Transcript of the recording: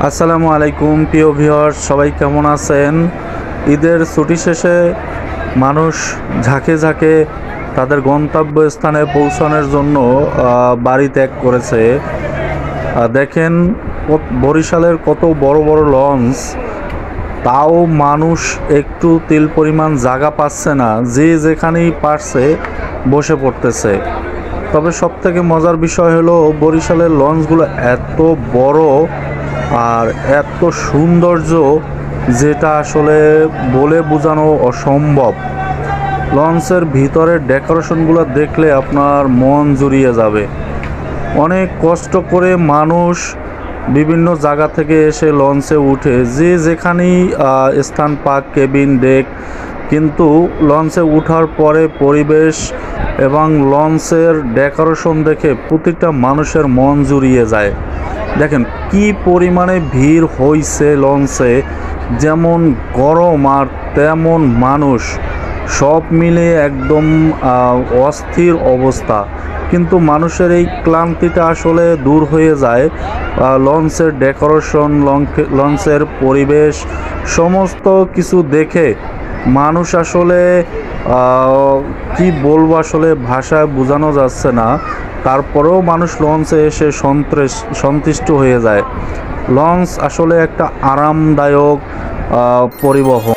আসসালামু আলাইকুম প্রিয় ভিউয়ার্স, সবাই কেমন আছেন? ঈদের ছুটি শেষে মানুষ ঝাঁকে ঝাঁকে তাদের গন্তব্যস্থানে পৌঁছানোর জন্য বাড়ি ত্যাগ করেছে। দেখেন বরিশালের কত বড় বড় লঞ্চ, তাও মানুষ একটু তিল পরিমাণ জায়গা পাচ্ছে না, যে যেখানেই পারছে বসে পড়তেছে। তবে সবথেকে মজার বিষয় হলো বরিশালের লঞ্চগুলো এত বড় আর এত সৌন্দর্য, যেটা আসলে বলে বোঝানো অসম্ভব। লঞ্চের ভিতরের ডেকোরেশনগুলো দেখলে আপনার মন জুড়িয়ে যাবে। অনেক কষ্ট করে মানুষ বিভিন্ন জায়গা থেকে এসে লঞ্চে উঠে যে যেখানেই স্থান পাক, কেবিন, ডেক, কিন্তু লঞ্চে ওঠার পরে পরিবেশ এবং লঞ্চের ডেকোরেশন দেখে প্রতিটা মানুষের মন জুড়িয়ে যায়। দেখেন কি পরিমাণে ভিড় হইছে লঞ্চে, যেমন গরম আর তেমন মানুষ, সব মিলে একদম অস্থির অবস্থা। কিন্তু মানুষের এই ক্লান্তিটা আসলে দূর হয়ে যায় লঞ্চের ডেকোরেশন, লঞ্চের পরিবেশ, সমস্ত কিছু দেখে মানুষ আসলে কি বলবো, আসলে ভাষায় বোঝানো যাচ্ছে না। তারপরেও মানুষ লঞ্চে এসে সন্তুষ্ট হয়ে যায়। লঞ্চ আসলে একটা আরামদায়ক পরিবহন।